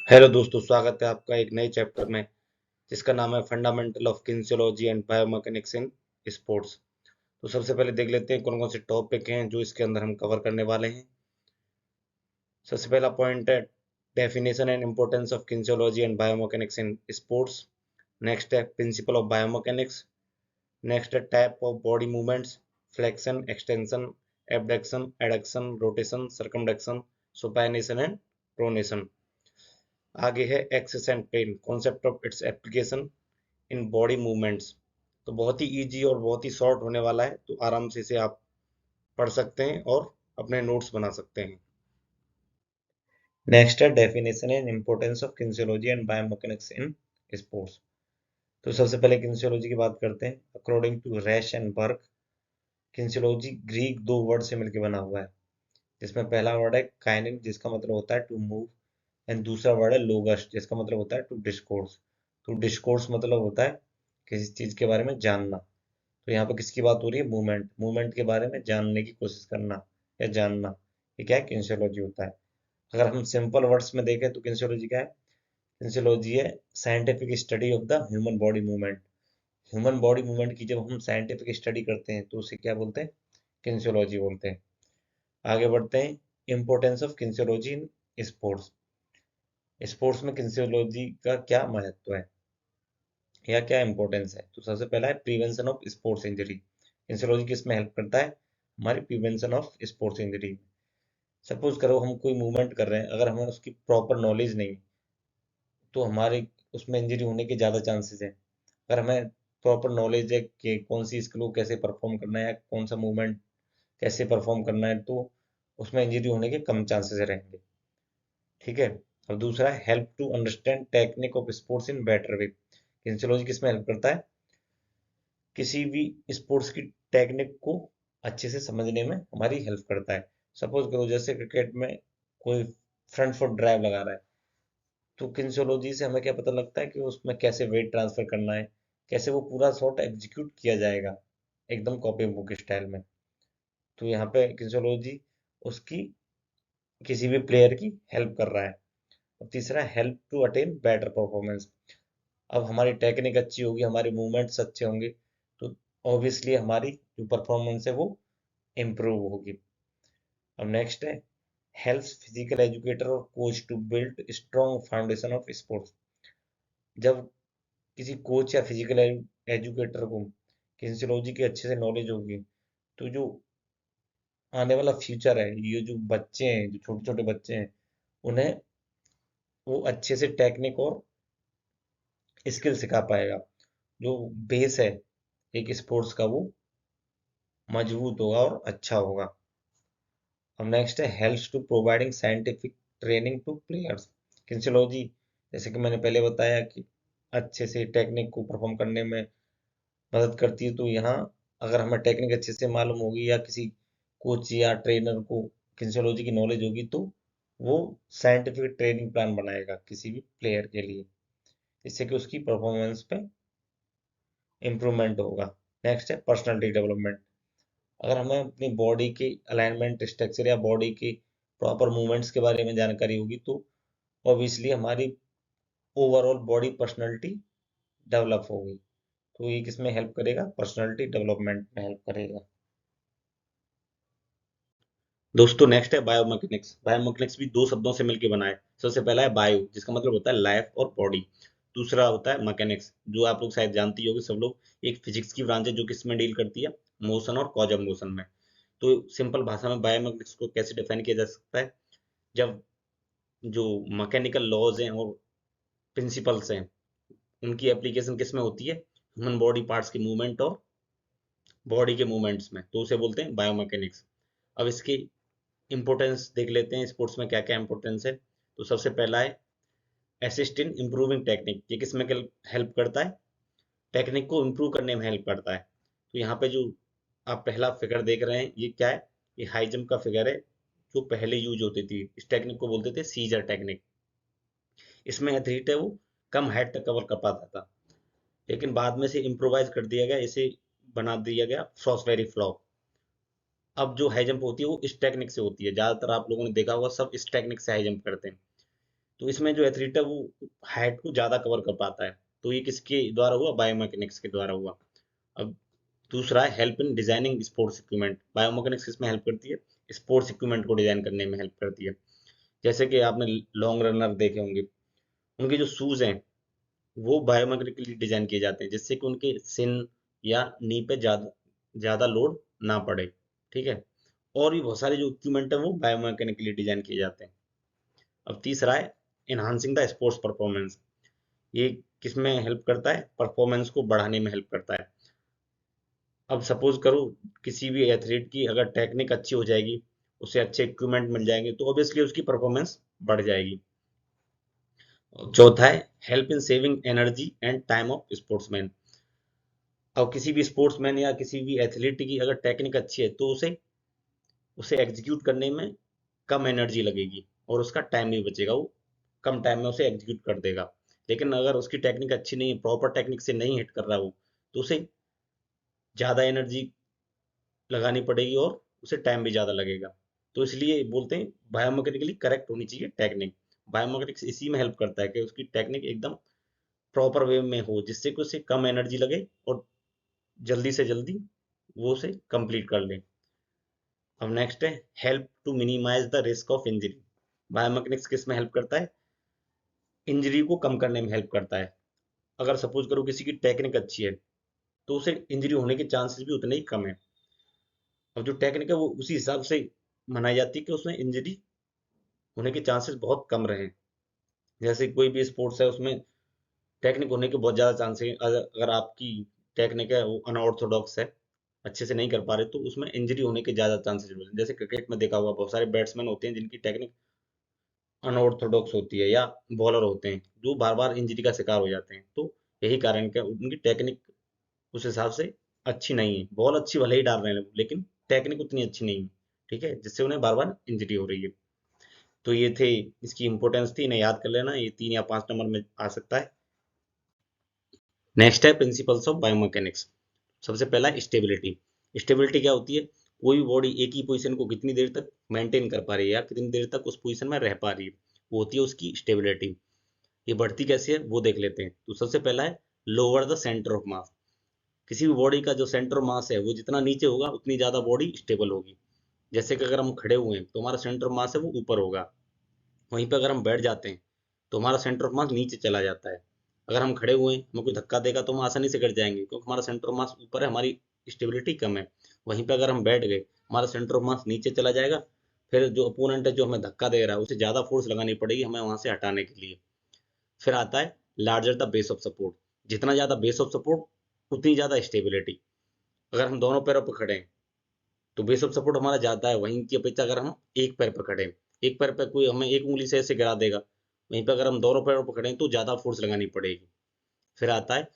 Hello दोस्तों, स्वागत है आपका एक नए चैप्टर में जिसका नाम है fundamental of kinesiology and biomechanics in sports. तो सबसे पहले देख लेते हैं कौन कौन से टॉपिक हैं जो इसके अंदर हम कवर करने वाले हैं। सबसे पहला पॉइंट है definition and importance of kinesiology and biomechanics in sports. Next है प्रिंसिपल ऑफ बायोमैकेनिक्स। नेक्स्ट है type of body movements, flexion, extension, abduction, adduction, rotation, circumduction, supination and pronation. आगे है axes and plane, concept of its application in body movements. तो बहुत ही easy और बहुत ही short होने वाला है, तो आराम से इसे आप पढ़ सकते हैं और अपने नोट्स बना सकते हैं। नेक्स्ट है definition and importance of kinesiology and biomechanics in sports. तो सबसे पहले किनेसियोलॉजी की बात करते हैं। According to Rasch and Burke, kinesiology Greek दो वर्ड से मिलकर बना हुआ है, जिसमें पहला वर्ड है काइनेन जिसका मतलब होता है टू मूव, एंड दूसरा वर्ड है लोगस जिसका मतलब होता है टू डिस्कोर्स। तो डिस्कोर्स मतलब होता है किसी चीज के बारे में जानना। तो यहाँ पे किसकी बात हो रही है? मूवमेंट, मूवमेंट के बारे में जानने की कोशिश करना या जानना, ये क्या है? किनेसियोलॉजी होता है। अगर हम सिंपल वर्ड्स में देखें तो किनेसियोलॉजी क्या है? किनेसियोलॉजी है scientific study of the human body movement. Human body movement की जब हम साइंटिफिक स्टडी करते हैं तो उसे क्या बोलते हैं? किनेसियोलॉजी बोलते हैं। आगे बढ़ते हैं। Importance of kinesiology in sports. Sports में किनेसियोलॉजी का क्या महत्व है या क्या इंपॉर्टेंस है? तो सबसे पहला है prevention of sports injury. Kinesiology किसमें हेल्प करता है? हमारी prevention of sports injury. Suppose करो हम कोई मूवमेंट कर रहे हैं, अगर हमें उसकी प्रॉपर नॉलेज नहीं तो हमारे उसमें इंजरी होने के ज़्यादा चांसेस हैं। अगर हमें प्रॉपर नॉलेज है कि कौन सी स्किल को कैसे परफॉर्म करना है या कौन सा मूवमेंट कैसे परफॉर्म करना है, तो उसमें इंजरी होने के कम चांसेस रहेंगे। ठीक है। अब दूसरा है help to understand technique of sports in better way. Kinesiology किसमें हेल्प करता है? किसी भी स्पोर्ट्स की टेक्निक को अच्छे से समझने में हमारी हेल्प करता है। सपोज करो जैसे क्रिकेट में कोई फ्रंट फुट ड्राइव लगा रहा है, तो किनेसियोलॉजी से हमें क्या पता लगता है कि उसमें कैसे वेट ट्रांसफर करना है, कैसे वो पूरा शॉट एग्जीक्यूट किया जाएगा एकदम कॉपी बुक स्टाइल में। तो यहाँ पे किनेसियोलॉजी उसकी किसी भी प्लेयर की हेल्प कर रहा है। और तीसरा help to attain better performance. अब हमारी टेक्निक अच्छी होगी, हमारे मूवमेंट्स अच्छे होंगे, तो ऑब्वियसली हमारी जो परफॉर्मेंस है वो इम्प्रूव होगी। अब नेक्स्ट है हेल्प्स फिजिकल एजुकेटर और coach to build strong foundation of sports. जब किसी कोच या फिजिकल एजुकेटर को किनेसियोलॉजी की अच्छे से नॉलेज होगी, तो जो आने वाला फ्यूचर है, ये जो बच्चे हैं, जो छोटे छोटे बच्चे हैं, उन्हें वो अच्छे से टेक्निक और स्किल सिखा पाएगा। जो बेस है एक स्पोर्ट्स का वो मजबूत होगा और अच्छा होगा। अब नेक्स्ट है helps to providing scientific training to players. Kinesiology जैसे कि मैंने पहले बताया कि अच्छे से टेक्निक को परफॉर्म करने में मदद करती है। तो यहाँ अगर हमें टेक्निक अच्छे से मालूम होगी या किसी कोच या ट्रेनर को किनेसियोलॉजी की नॉलेज होगी, तो वो साइंटिफिक ट्रेनिंग प्लान बनाएगा किसी भी प्लेयर के लिए, जिससे कि उसकी परफॉर्मेंस पे इम्प्रूवमेंट होगा। नेक्स्ट है पर्सनालिटी डेवलपमेंट। अगर हमें अपनी बॉडी की अलाइनमेंट स्ट्रक्चर या बॉडी की प्रॉपर मूवमेंट्स के बारे में जानकारी होगी, तो ऑब्वियसली हमारी ओवरऑल बॉडी पर्सनालिटी डेवलप होगी। तो ये किसमें हेल्प करेगा? पर्सनालिटी डेवलपमेंट में हेल्प करेगा। दोस्तों नेक्स्ट है बायोमैकेनिक्स। बायोमैकेनिक्स भी दो शब्दों से मिलकर बना है। सबसे पहला है बायो जिसका मतलब होता है लाइफ और बॉडी। दूसरा होता है मैकेनिक्स, जो आप लोग शायद जानती होगी सब लोग, एक फिजिक्स की ब्रांच है जो किसमें डील करती है? मोशन और कॉज ऑफ मोशन में। तो सिंपल भाषा में बायोमैकेनिक्स को कैसे डिफाइन किया जा सकता है? जब जो मैकेनिकल लॉज हैं और प्रिंसिपल्स हैं, उनकी एप्लीकेशन किस में होती है? ह्यूमन बॉडी पार्ट्स की मूवमेंट और बॉडी के मूवमेंट्स में, तो उसे बोलते हैं बायोमैकेनिक्स। अब इसकी इंपॉर्टेंस देख लेते हैं, स्पोर्ट्स में क्या क्या इंपॉर्टेंस है। तो सबसे पहला है असिस्ट इन इम्प्रूविंग टेक्निक। ये किस में हेल्प करता है? टेक्निक को इम्प्रूव करने में हेल्प करता है। तो यहाँ पे जो आप पहला फिगर देख रहे हैं, ये क्या है? ये हाई जंप का फिगर है, जो पहले यूज होती थी। इस टेक्निक को बोलते थे सीजर टेक्निक। इसमें एथलीट है वो कम हाइट तक कवर कर पाता था, लेकिन बाद में से इम्प्रोवाइज कर दिया गया, इसे बना दिया गया फ्रॉसबेरी फ्लॉप। अब जो हाई जंप होती है वो इस टेक्निक से होती है। ज्यादातर आप लोगों ने देखा होगा, सब इस टेक्निक से हाई जंप करते हैं। तो इसमें जो एथलीट है वो हाइट को ज़्यादा कवर कर पाता है। तो ये किसके द्वारा हुआ? बायोमैकेनिक्स के द्वारा हुआ। अब दूसरा है help in designing sports equipment. Biomechanics किसमें हेल्प करती है? स्पोर्ट्स इक्विपमेंट को डिजाइन करने में हेल्प करती है। जैसे कि आपने लॉन्ग रनर देखे होंगे, उनके जो शूज हैं वो बायोमैकेनिकली डिजाइन किए जाते हैं, जिससे कि उनके सिन या नी पे ज्यादा ज्यादा लोड ना पड़े। ठीक है। और भी बहुत सारे जो इक्विपमेंट है वो बायोमैकेनिकली डिजाइन किए जाते हैं। अब तीसरा है इनहांसिंग द स्पोर्ट्स परफॉर्मेंस। ये किसमें हेल्प करता है? परफॉर्मेंस को बढ़ाने में हेल्प करता है। अब सपोज करो किसी भी एथलीट की अगर टेक्निक अच्छी हो जाएगी, उसे अच्छे इक्विपमेंट मिल जाएंगे, तो ऑब्वियसली उसकी परफॉर्मेंस बढ़ जाएगी। चौथा है help in saving energy and time of sportsman. अब किसी भी स्पोर्ट्समैन या किसी भी एथलीट की अगर टेक्निक अच्छी है तो उसे उसे एग्जीक्यूट करने में कम एनर्जी लगेगी और उसका टाइम भी बचेगा, वो कम टाइम में उसे एग्जीक्यूट कर देगा। लेकिन अगर उसकी टेक्निक अच्छी नहीं है, प्रॉपर टेक्निक से नहीं हिट कर रहा वो, तो उसे ज़्यादा एनर्जी लगानी पड़ेगी और उसे टाइम भी ज़्यादा लगेगा। तो इसलिए बोलते हैं बायोमैकेनिकली करेक्ट होनी चाहिए टेक्निक। बायोमैकेनिक्स इसी में हेल्प करता है कि उसकी टेक्निक एकदम प्रॉपर वे में हो, जिससे कि उसे कम एनर्जी लगे और जल्दी से जल्दी वो उसे कंप्लीट कर ले। अब नेक्स्ट है help to minimise the risk of injury. Biomechanics किस में हेल्प करता है? इंजरी को कम करने में हेल्प करता है। अगर सपोज करो किसी की टेक्निक अच्छी है, तो उसे इंजरी होने के चांसेस भी उतने ही कम है। अब जो टेक्निक है वो उसी हिसाब से मनाई जाती है कि उसमें इंजरी होने के चांसेस बहुत कम रहे। जैसे कोई भी स्पोर्ट्स है उसमें टेक्निक होने के बहुत ज़्यादा चांस है। अगर अगर आपकी टेक्निक है वो अनऑर्थोडॉक्स है, अच्छे से नहीं कर पा रहे, तो उसमें इंजरी होने के ज़्यादा चांसेस होते हैं। जैसे क्रिकेट में देखा होगा बहुत सारे बैट्समैन होते हैं जिनकी टेक्निक अनऑर्थोडॉक्स होती है, या बॉलर होते हैं जो बार बार इंजरी का शिकार हो जाते हैं। तो यही कारण है उनकी टेक्निक उस हिसाब से अच्छी नहीं है। बॉल अच्छी भले ही डाल रहे हैं लेकिन टेक्निक उतनी अच्छी नहीं है। ठीक है, जिससे उन्हें बार बार इंजरी हो रही है। तो ये थे, इसकी इंपॉर्टेंस थी, इन्हें याद कर लेना, ये 3 या 5 नंबर में आ सकता है। नेक्स्ट है प्रिंसिपल्स ऑफ बायोमैकेनिक्स। सबसे पहला स्टेबिलिटी। स्टेबिलिटी क्या होती है? कोई भी बॉडी एक ही पोजीशन को कितनी देर तक मेंटेन कर पा रही है या कितनी देर तक उस पोजीशन में रह पा रही है, वो होती है उसकी स्टेबिलिटी। ये बढ़ती कैसे है वो देख लेते हैं। तो सबसे पहला है लोअर द सेंटर ऑफ मास। किसी भी बॉडी का जो सेंटर ऑफ मास है वो जितना नीचे होगा उतनी ज्यादा बॉडी स्टेबल होगी। जैसे कि अगर हम खड़े हुए हैं तो हमारा सेंटर ऑफ मास है वो ऊपर होगा, वहीं पे अगर हम बैठ जाते हैं तो हमारा सेंटर ऑफ मास नीचे चला जाता है। अगर हम खड़े हुए हैं, हमें कोई धक्का देगा तो हम आसानी से गिर जाएंगे क्योंकि हमारा सेंटर ऑफ मास ऊपर है, हमारी स्टेबिलिटी कम है। वहीं पे अगर हम बैठ गए, हमारा सेंटर ऑफ मास नीचे चला जाएगा। फिर जो अपोनेंट है जो हमें धक्का दे रहा है उसे ज्यादा फोर्स लगानी पड़ेगी हमें वहां से हटाने के लिए। फिर आता है larger the base of support. जितना ज्यादा बेस ऑफ सपोर्ट उतनी ज्यादा स्टेबिलिटी। अगर हम दोनों पैरों पर खड़े हैं तो बेस ऑफ सपोर्ट हमारा ज्यादा है, वहीं की अपेक्षा अगर हम एक पैर पर खड़े हैं, एक पैर पर कोई हमें एक उंगली से ऐसे गिरा देगा, वहीं पर अगर हम दोनों पैरों पर खड़े हैं तो ज्यादा फोर्स लगानी पड़ेगी। फिर आता है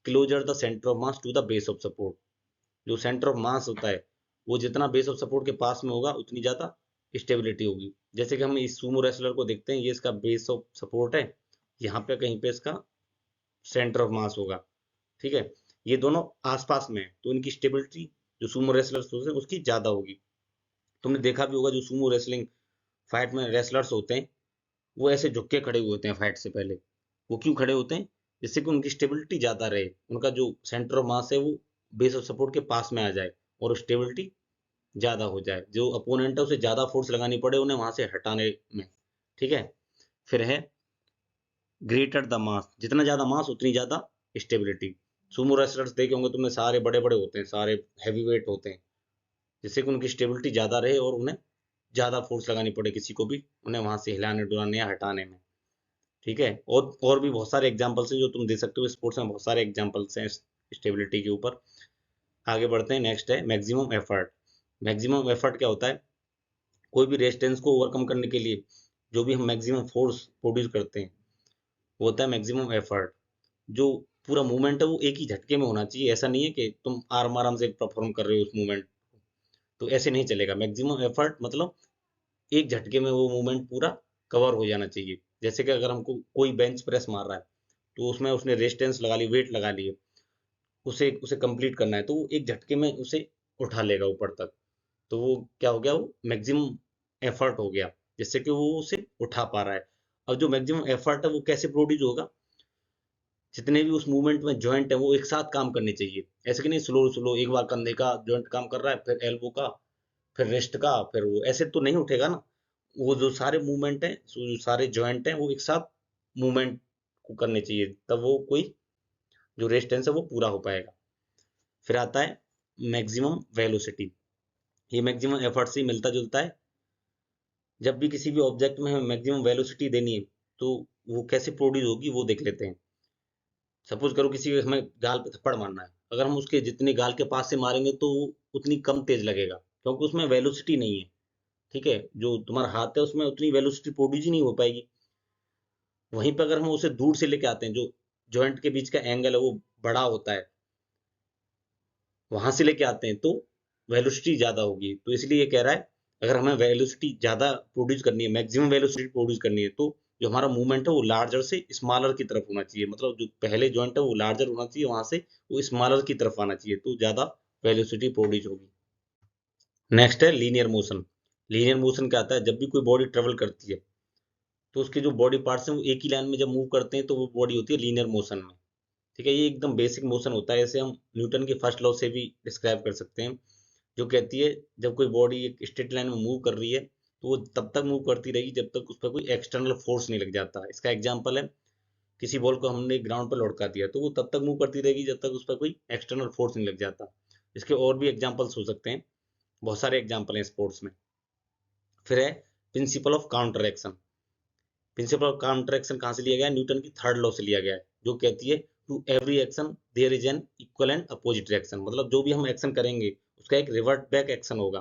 closer the centre of mass to the base of support. जो सेंटर ऑफ मास होता है वो जितना बेस ऑफ सपोर्ट के पास में होगा उतनी ज्यादा स्टेबिलिटी होगी। जैसे कि हम इस सूमो रेसलर को देखते हैं, ये इसका बेस ऑफ सपोर्ट है, यहाँ पे कहीं पे इसका सेंटर ऑफ मास होगा। ठीक है, ये दोनों आसपास में है तो इनकी स्टेबिलिटी जो सूमो रेसलर्स होते हैं उसकी ज्यादा होगी। तुमने देखा भी होगा जो सूमो रेसलिंग फाइट में रेसलर्स होते हैं वो ऐसे झुक के खड़े हुए होते हैं फाइट से पहले। वो क्यों खड़े होते हैं? जिससे कि उनकी स्टेबिलिटी ज्यादा रहे, उनका जो सेंटर ऑफ मास है वो बेस ऑफ सपोर्ट के पास में आ जाए और स्टेबिलिटी ज्यादा हो जाए, जो अपोनेंट है उसे ज्यादा फोर्स लगानी पड़े उन्हें वहां से हटाने में। ठीक है। फिर है ग्रेटर द मास। जितना ज्यादा मास उतनी ज्यादा स्टेबिलिटी। सुमो रेसलर्स देखे होंगे तुमने, सारे बड़े बड़े होते हैं, सारे हैवी वेट होते हैं, जिससे कि उनकी स्टेबिलिटी ज्यादा रहे और उन्हें ज्यादा फोर्स लगानी पड़े किसी को भी उन्हें वहां से हिलाने डुलाने या हटाने में। ठीक है। और भी बहुत सारे एग्जांपल्स हैं जो तुम दे सकते हो, स्पोर्ट्स में बहुत सारे एग्जांपल्स हैं स्टेबिलिटी के ऊपर। आगे बढ़ते हैं। नेक्स्ट है मैक्सिमम एफर्ट। मैक्सिमम एफर्ट क्या होता है? कोई भी रेजिस्टेंस को ओवरकम करने के लिए जो भी हम मैक्सिमम फोर्स प्रोड्यूस करते हैं वो होता है मैक्सिमम एफर्ट। जो पूरा मूवमेंट है वो एक ही झटके में होना चाहिए। ऐसा नहीं है कि तुम आराम आराम से परफॉर्म कर रहे हो उस मूवमेंट, तो ऐसे नहीं चलेगा। मैक्सिमम एफर्ट मतलब एक झटके में वो मूवमेंट पूरा कवर हो जाना चाहिए। जैसे कि अगर हमको कोई बेंच प्रेस मार रहा है तो उसमें उसने रेजिस्टेंस लगा ली, वेट लगा लिए, उसे उसे कंप्लीट करना है तो वो एक झटके में उसे उठा लेगा ऊपर तक। तो वो क्या हो गया? वो मैक्सिमम एफर्ट हो गया, जिससे कि वो उसे उठा पा रहा है। अब जो मैक्सिमम एफर्ट है वो कैसे प्रोड्यूस होगा, जितने भी उस मूवमेंट में जॉइंट है वो एक साथ काम करने चाहिए, ऐसे कि नहीं स्लो स्लो एक बार कंधे का जॉइंट काम कर रहा है, फिर एल्बो का, फिर रिस्ट का, फिर वो ऐसे तो नहीं उठेगा ना। वो जो सारे मूवमेंट हैं, जो सारे जॉइंट हैं वो एक साथ मूवमेंट को करने चाहिए, तब वो कोई जो रेजिस्टेंस है वो पूरा हो पाएगा। फिर आता है मैक्सिमम वेलोसिटी, ये मैक्सिमम एफर्ट से मिलता जुलता है। जब भी किसी भी ऑब्जेक्ट में हमें मैक्सिमम वेलोसिटी देनी है तो वो कैसे प्रोड्यूस होगी वो देख लेते हैं। सपोज करो किसी को हमें गाल पे थप्पड़ मारना है, अगर हम उसके जितने गाल के पास से मारेंगे तो वो उतनी कम तेज लगेगा, क्योंकि उसमें वेलोसिटी नहीं है। ठीक है, जो तुम्हारा हाथ है उसमें उतनी वेलोसिटी प्रोड्यूस ही नहीं हो पाएगी। वहीं पर अगर हम उसे दूर से लेके आते हैं, जो जॉइंट के बीच का एंगल है वो बड़ा होता है, वहां से लेके आते हैं तो वेलोसिटी ज्यादा होगी। तो इसलिए ये कह रहा है अगर हमें वेलोसिटी ज्यादा प्रोड्यूस करनी है, मैक्सिमम वेलोसिटी प्रोड्यूस करनी है, तो जो हमारा मूवमेंट है वो लार्जर से स्मॉलर की तरफ होना चाहिए, मतलब जो पहले जॉइंट है वो लार्जर होना चाहिए, वहां से वो स्मॉलर की तरफ आना चाहिए, तो ज्यादा वेलोसिटी प्रोड्यूस होगी। नेक्स्ट है लीनियर मोशन। लीनियर मोशन क्या आता है, जब भी कोई बॉडी ट्रेवल करती है तो उसके जो बॉडी पार्ट्स हैं वो एक ही लाइन में जब मूव करते हैं तो वो बॉडी होती है लीनियर मोशन में। ठीक है, ये एकदम बेसिक मोशन होता है, इसे हम न्यूटन की फर्स्ट लॉ से भी डिस्क्राइब कर सकते हैं, जो कहती है जब कोई बॉडी एक स्ट्रेट लाइन में मूव कर रही है तो वो तब तक मूव करती रहेगी जब तक उस पर कोई एक्सटर्नल फोर्स नहीं लग जाता। इसका एग्जांपल है, किसी बॉल को हमने ग्राउंड पर लौटका दिया तो वो तब तक मूव करती रहेगी जब तक उस पर कोई एक्सटर्नल फोर्स नहीं लग जाता। इसके और भी एग्जांपल्स हो सकते हैं, बहुत सारे एग्जांपल हैं स्पोर्ट्स में। फिर है principle of counter action. Principle of counter action कहाँ से लिया गया है, न्यूटन की थर्ड लॉ से लिया गया है, जो कहती है to every action there is an equal and opposite reaction, मतलब जो भी हम एक्शन करेंगे उसका एक रिवर्ट बैक एक्शन होगा।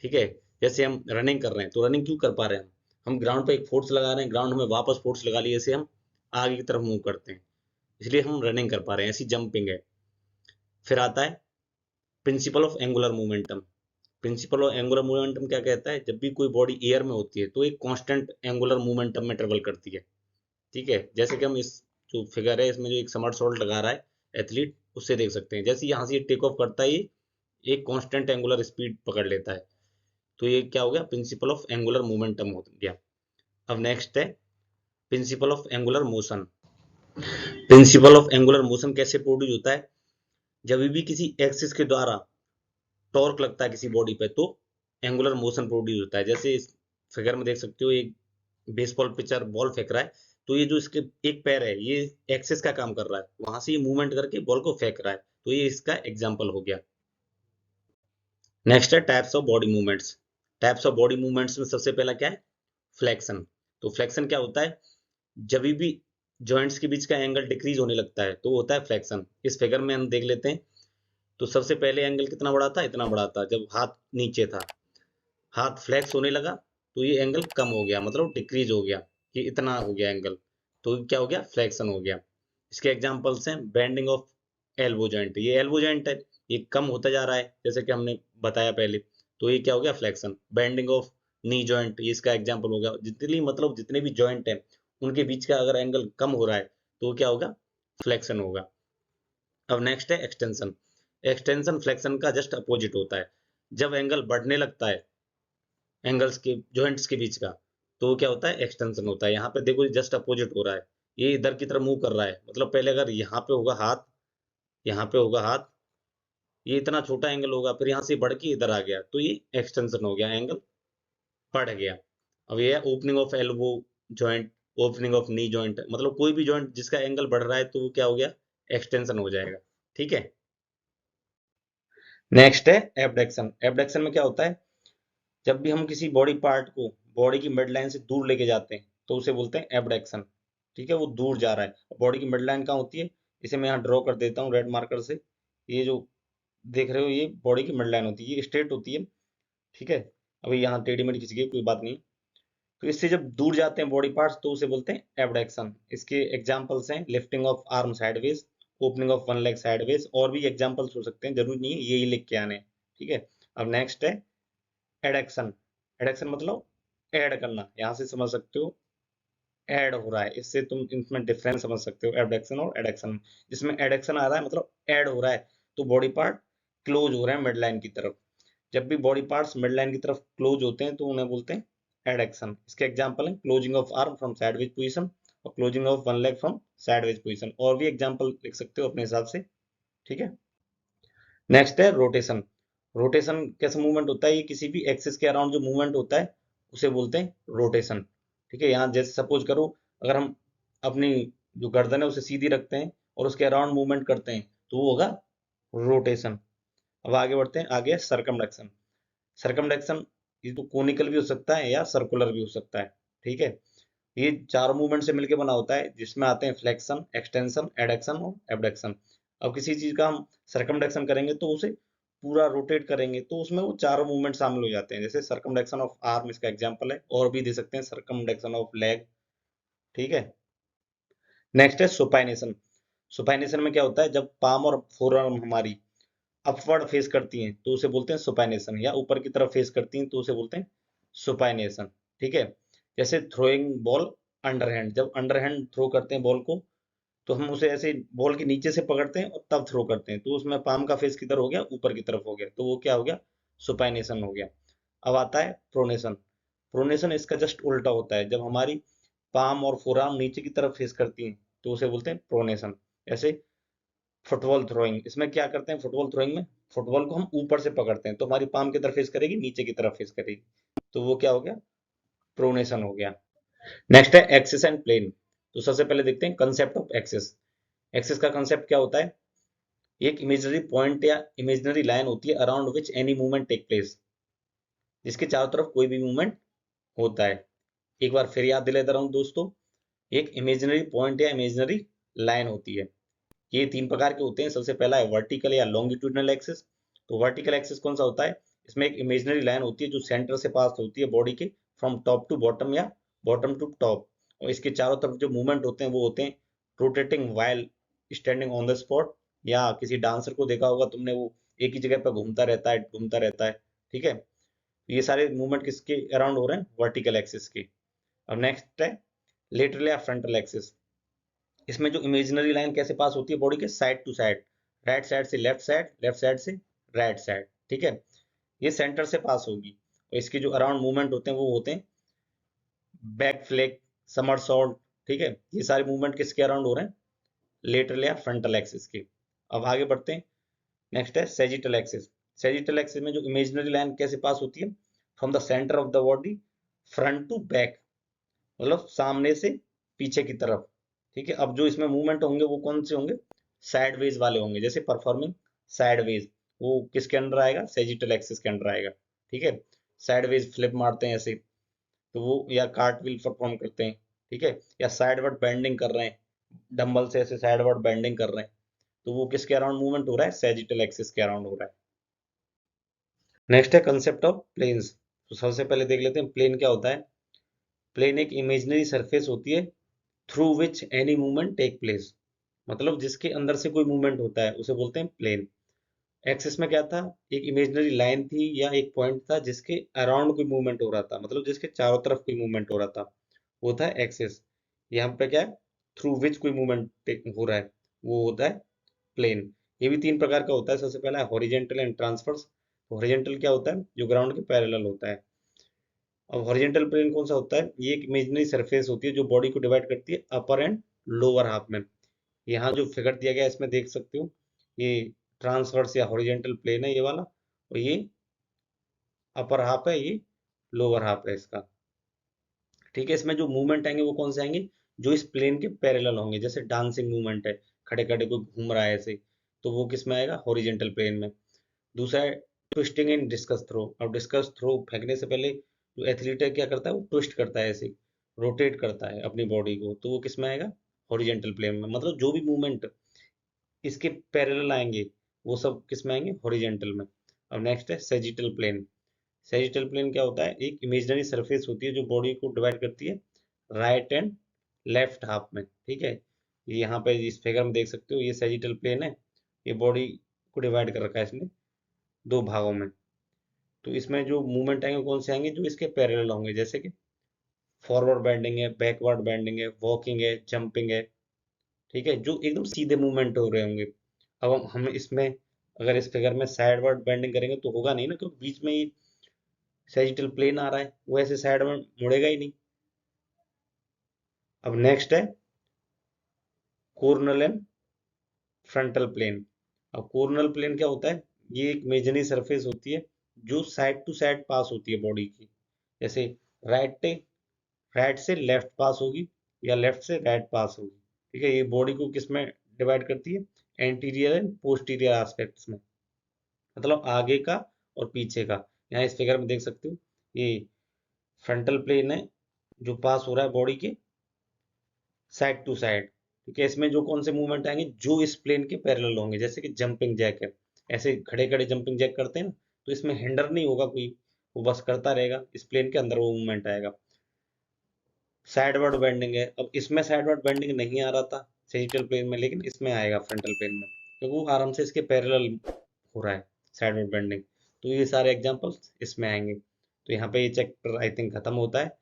ठीक है, जैसे हम रनिंग कर रहे हैं तो रनिंग क्यों कर पा रहे हैं, हम ग्राउंड पे एक फोर्स लगा रहे हैं, ग्राउंड हमें वापस फोर्स लगा लिए, जैसे हम आगे की तरफ मूव करते हैं, इसलिए हम रनिंग कर पा रहे हैं, ऐसी जंपिंग है। फिर आता है principle of angular momentum. Principle of angular momentum क्या कहता है, जब भी कोई बॉडी एयर में होती है तो एक कांस्टेंट एंगुलर मोमेंटम में ट्रेवल करती है। ठीक है, जैसे कि हम इस जो फिगर है इसमें जो एक समर सॉल्ट लगा रहा है एथलीट, उससे देख सकते हैं, जैसे यहाँ से ये टेक ऑफ करता है ये एक कांस्टेंट एंगुलर स्पीड पकड़ लेता है, तो ये क्या हो गया, प्रिंसिपल ऑफ एंगुलर मोमेंटम हो गया। अब नेक्स्ट है principle of angular motion. Principle of angular motion कैसे प्रोड्यूस होता है, जब भी किसी एक्सिस के द्वारा टॉर्क लगता है किसी बॉडी पे तो एंगुलर मोशन प्रोड्यूस होता है। जैसे इस फिगर में देख सकते हो, एक बेसबॉल पिचर बॉल फेंक रहा है, तो ये जो इसके एक पैर है ये एक्सिस का काम कर रहा है, वहां से ये मूवमेंट करके बॉल को फेंक रहा है, तो ये इसका एग्जाम्पल हो गया। नेक्स्ट है types of body movements. Types of body movements में सबसे पहला क्या है, फ्लेक्शन। तो फ्लेक्शन क्या होता है, जब भी जॉइंट्स के बीच का एंगल डिक्रीज होने लगता है तो होता है फ्लेक्शन। इस फिगर में हम देख लेते हैं, तो सबसे पहले एंगल कितना बड़ा था, इतना बड़ा था, जब हाथ नीचे था, हाथ फ्लेक्स होने लगा तो ये एंगल कम हो गया, मतलब डिक्रीज हो गया, ये इतना हो गया एंगल, तो क्या हो गया, फ्लेक्शन हो गया। इसके एग्जांपल्स हैं बेंडिंग ऑफ एल्बो जॉइंट, ये एल्बो जॉइंट है, ये कम होता जा रहा है जैसे कि हमने बताया पहले, तो ये क्या हो गया, flexion. Bending of knee joint, ये इसका एग्जांपल हो गया, जितनी मतलब जितने भी जॉइंट है उनके बीच का अगर एंगल कम हो रहा है तो क्या होगा, फ्लेक्शन होगा। अब नेक्स्ट है एक्सटेंशन। एक्सटेंशन फ्लेक्शन का जस्ट अपोजिट होता है, जब एंगल बढ़ने लगता है एंगल्स के जॉइंट्स के बीच का तो क्या होता है, एक्सटेंशन होता है। यहाँ पे देखो जस्ट अपोजिट हो रहा है, ये इधर की तरफ मूव कर रहा है, मतलब पहले अगर यहाँ पे होगा हाथ, यहाँ पे होगा हाथ, ये इतना छोटा एंगल होगा, फिर यहाँ से बढ़ के इधर आ गया तो ये एक्सटेंशन हो गया, एंगल बढ़ गया। अब ये है opening of elbow joint, opening of knee joint, मतलब कोई भी जॉइंट जिसका एंगल बढ़ रहा है तो वो क्या हो गया, एक्सटेंशन हो जाएगा। ठीक है, नेक्स्ट है एबडक्शन। एबडक्शन में क्या होता है, जब भी हम किसी बॉडी पार्ट को बॉडी की मिड लाइन से दूर लेके जाते हैं तो उसे बोलते हैं एबडक्शन। ठीक है, वो दूर जा रहा है। बॉडी की मिड लाइन कहाँ होती है, इसे मैं यहाँ ड्रॉ कर देता हूँ रेड मार्कर से, ये जो देख रहे हो ये बॉडी की मिड लाइन होती है, ये स्ट्रेट होती है। ठीक है, अभी यहाँ टेढ़ी मेढ़ी खिंच गई, कोई बात नहीं। तो इससे जब दूर जाते हैं बॉडी पार्ट्स तो उसे बोलते हैं एबडक्शन। इसके एग्जांपल्स हैं lifting of arm sideways, opening of one leg sideways, और भी एग्जांपल्स हो सकते हैं, जरूरी नहीं है यही लिख के आने हैं। ठीक है, अब नेक्स्ट है एडक्शन। एडक्शन मतलब ऐड करना, यहाँ से समझ सकते हो ऐड हो रहा है, इससे तुम इसमें डिफरेंस समझ सकते हो एबडक्शन और एडक्शन। जिसमें एडक्शन आ रहा है मतलब ऐड हो रहा है, तो बॉडी पार्ट क्लोज हो रहे हैं मिड लाइन की तरफ। जब भी बॉडी पार्ट्स मिड लाइन की तरफ क्लोज होते हैं तो उन्हें बोलते हैं एडक्शन। इसके एग्जांपल है closing of arm from sideways position और closing of one leg from sideways position. और भी एग्जांपल लिख सकते हो अपने हिसाब से, ठीक है। नेक्स्ट है रोटेशन। रोटेशन कैसा मूवमेंट होता है, ये किसी भी एक्सिस के अराउंड जो मूवमेंट होता है उसे बोलते हैं रोटेशन, ठीक है। यहाँ जैसे सपोज करो, अगर हम अपनी जो गर्दन है उसे सीधी रखते हैं और उसके अराउंड मूवमेंट करते हैं तो वो होगा रोटेशन। अब आगे बढ़ते हैं, आगे सरकमडक्शन। सरकमडक्शन ये तो कोनिकल भी हो सकता है या सर्कुलर भी हो सकता है, ठीक है। ये चारों मूवमेंट से मिलकर बना होता है, जिसमें आते हैं फ्लेक्शन, एक्सटेंशन, एडक्शन और एबडक्शन। अब किसी चीज का हम सरकमडक्शन करेंगे तो उसे पूरा रोटेट करेंगे तो उसमें वो चारों मूवमेंट शामिल हो जाते हैं। जैसे सरकमडक्शन ऑफ आर्म इसका एग्जांपल है, और भी दे सकते हैं सरकमडक्शन ऑफ लेग, ठीक है। नेक्स्ट है सुपाइनेशन। सुपाइनेशन में क्या होता है, जब पाम और फोरआर्म हमारी अपवर्ड फेस करती हैं तो उसे बोलते हैं सुपाइनेशन, या ऊपर की तरफ फेस करती हैं तो उसे बोलते हैं सुपाइनेशन, ठीक है। जैसे थ्रोइंग बॉल अंडरहैंड, जब अंडरहैंड थ्रो करते हैं बॉल को तो हम उसे ऐसे बॉल के नीचे से पकड़ते हैं और तब थ्रो करते हैं, तो उसमें पाम का फेस किधर हो गया, ऊपर की तरफ हो गया, तो वो क्या हो गया, सुपाइनेशन हो गया। अब आता है प्रोनेशन। प्रोनेशन इसका जस्ट उल्टा होता है, जब हमारी पाम और फोरआर्म नीचे की तरफ फेस करती हैं तो उसे बोलते हैं प्रोनेशन। ऐसे फुटबॉल थ्रोइंग, इसमें क्या करते हैं, फुटबॉल थ्रोइंग में फुटबॉल को हम ऊपर से पकड़ते हैं तो हमारी पाम की तरफ फेस करेगी, नीचे की तरफ फेस करेगी, तो वो क्या हो गया, प्रोनेशन हो गया। नेक्स्ट है एक्सिस एंड प्लेन। तो सबसे पहले देखते हैं कंसेप्ट ऑफ एक्सिस। एक्सिस का कंसेप्ट क्या होता है, एक इमेजिनरी पॉइंट या इमेजिनरी लाइन होती है around which any movement take place, जिसके चारों तरफ कोई भी मूवमेंट होता है। एक बार फिर याद दिलाता रहा हूं दोस्तों, एक इमेजिनरी पॉइंट या इमेजिनरी लाइन होती है। ये तीन प्रकार के होते हैं। सबसे पहला है वर्टिकल या लॉन्गिट्यूडनल एक्सिस। तो वर्टिकल एक्सिस कौन सा होता है, इसमें एक इमेजिनरी लाइन होती है जो सेंटर से पास होती है बॉडी के, फ्रॉम टॉप टू बॉटम या बॉटम टू टॉप, और इसके चारों तरफ जो मूवमेंट होते हैं वो होते हैं rotating while standing on the spot. या किसी डांसर को देखा होगा तुमने, वो एक ही जगह पर घूमता रहता है, घूमता रहता है, ठीक है। ये सारे मूवमेंट किसके अराउंड हो रहे हैं, वर्टिकल एक्सिस के। अब नेक्स्ट है लेटरल या फ्रंटल एक्सिस। इसमें जो इमेजिनरी लाइन कैसे पास होती है बॉडी के side to side, right side से लेफ्ट साइड, लेफ्ट साइड से राइट साइड, ठीक है। ये सेंटर से पास होगी और इसके जो अराउंड मूवमेंट होते हैं वो होते हैं बैक फ्लिक, समरसॉल्ट, ठीक है। ये सारे मूवमेंट किसके अराउंड हो रहे हैं, लेटरल या फ्रंटल एक्सिस के। अब आगे बढ़ते हैं, नेक्स्ट है सेजिटल एक्सिस। सेजिटल एक्सिस में जो इमेजिनरी लाइन कैसे पास होती है, from the centre of the body front to back, मतलब सामने से पीछे की तरफ, ठीक है। अब जो इसमें मूवमेंट होंगे वो कौन से होंगे, साइडवेज वाले होंगे, जैसे परफॉर्मिंग साइडवेज, वो किसके अंडर आएगा, सेजिटल एक्सिस के अंडर आएगा, ठीक है। साइडवेज फ्लिप मारते हैं ऐसे, तो वो या कार्टविल परफॉर्म करते हैं, ठीक है। या साइडवर्ड बेंडिंग कर रहे हैं, डंबल से ऐसे साइडवर्ड बेंडिंग कर रहे हैं, तो वो किसके अराउंड मूवमेंट हो रहा है, सेजिटल एक्सिस के अराउंड हो रहा है। नेक्स्ट है कंसेप्ट ऑफ प्लेन्स। तो सबसे पहले देख लेते हैं प्लेन क्या होता है। प्लेन एक इमेजिनरी सरफेस होती है through which any movement take place, मतलब जिसके अंदर से कोई मूवमेंट होता है उसे बोलते हैं प्लेन। एक्सिस में क्या था, एक इमेजिनरी लाइन थी या एक पॉइंट था जिसके अराउंड कोई मूवमेंट हो रहा था, मतलब जिसके चारों तरफ कोई मूवमेंट हो रहा था, वो था एक्सिस। यहाँ पे क्या है, थ्रू विच कोई मूवमेंट हो रहा है, वो होता है प्लेन। ये भी तीन प्रकार का होता है। सबसे पहला है हॉरिजेंटल एंड ट्रांसवर्स। हॉरिजेंटल क्या होता है, जो ग्राउंड के पैरेलल होता है। अब हॉरिजेंटल प्लेन कौन सा होता है, ये एक इमेजिनरी सरफेस होती है जो बॉडी को डिवाइड करती है अपर एंड लोअर हाफ में। यहाँ जो फिगर दिया गया है इसमें देख सकते हो, ये ट्रांसवर्स या हॉरिजेंटल प्लेन है ये वाला, और ये अपर हाफ है, ये लोअर हाफ है इसका, ठीक है। इसमें जो मूवमेंट आएंगे वो कौन से आएंगे, जो इस प्लेन के पैरेलल होंगे, जैसे डांसिंग मूवमेंट है, खड़े खड़े कोई घूम रहा है ऐसे, तो वो किस में आएगा, हॉरिजेंटल प्लेन में। दूसरा है ट्विस्टिंग इन डिस्कस थ्रो। अब डिस्कस थ्रो फेंकने से पहले जो एथलीट है क्या करता है, वो ट्विस्ट करता है ऐसे, रोटेट करता है अपनी बॉडी को, तो वो किस में आएगा, हॉरिजेंटल प्लेन में। मतलब जो भी मूवमेंट इसके पैरेलल आएंगे वो सब किस में आएंगे, हॉरिजेंटल में। अब नेक्स्ट है सेजिटल प्लेन। सेजिटल प्लेन क्या होता है, एक इमेजिनरी सरफेस होती है जो बॉडी को डिवाइड करती है राइट एंड लेफ्ट हाफ में, ठीक है। ये यहाँ पे इस फिगर में देख सकते हो, ये सेजिटल प्लेन है, ये बॉडी को डिवाइड कर रखा है इसने दो भागों में। तो इसमें जो मूवमेंट आएंगे कौन से आएंगे, जो इसके पैरेलल होंगे, जैसे कि फॉरवर्ड बेंडिंग है, बैकवर्ड बेंडिंग है, वॉकिंग है, जंपिंग है, ठीक है, जो एकदम सीधे मूवमेंट हो रहे होंगे। अब हम इसमें अगर इस फिगर में साइडवर्ड बेंडिंग करेंगे तो होगा नहीं ना, क्योंकि बीच में ये सैजिटल प्लेन आ रहा है, वो ऐसे साइड में मुड़ेगा ही नहीं। अब नेक्स्ट है कोर्नल एंड फ्रंटल प्लेन। अब कोर्नल प्लेन क्या होता है, ये एक इमेजिनरी सरफेस होती है जो साइड टू साइड पास होती है बॉडी की। जैसे राइट राइट से लेफ्ट पास होगी या लेफ्ट से राइट पास होगी। ठीक है, ये बॉडी को किस में डिवाइड करती है, एंटीरियर एंड पोस्टीरियर एस्पेक्ट्स में, मतलब आगे का और पीछे का। यहाँ इस फिगर में देख सकते हो, ये फ्रंटल प्लेन है जो पास हो रहा है बॉडी के साइड टू साइड। ठीक है, इसमें जो कौन से मूवमेंट आएंगे, जो इस प्लेन के पैरेलल होंगे, जैसे कि जंपिंग जैक है, ऐसे खड़े खड़े जंपिंग जैक करते हैं ना, तो इसमें हिंडर नहीं होगा कोई, वो बस करता रहेगा, इस प्लेन के अंदर वो मूवमेंट आएगा। साइडवर्ड बेंडिंग है, अब इसमें साइडवर्ड बेंडिंग नहीं आ रहा था सेजिटल प्लेन में, लेकिन इसमें आएगा फ्रंटल प्लेन में, क्योंकि वो आराम से इसके पैरेलल हो रहा है साइडवर्ड बेंडिंग। तो ये सारे एग्जांपल्स इसमें आएंगे। तो यहाँ पे ये चैप्टर आई थिंक खत्म होता है।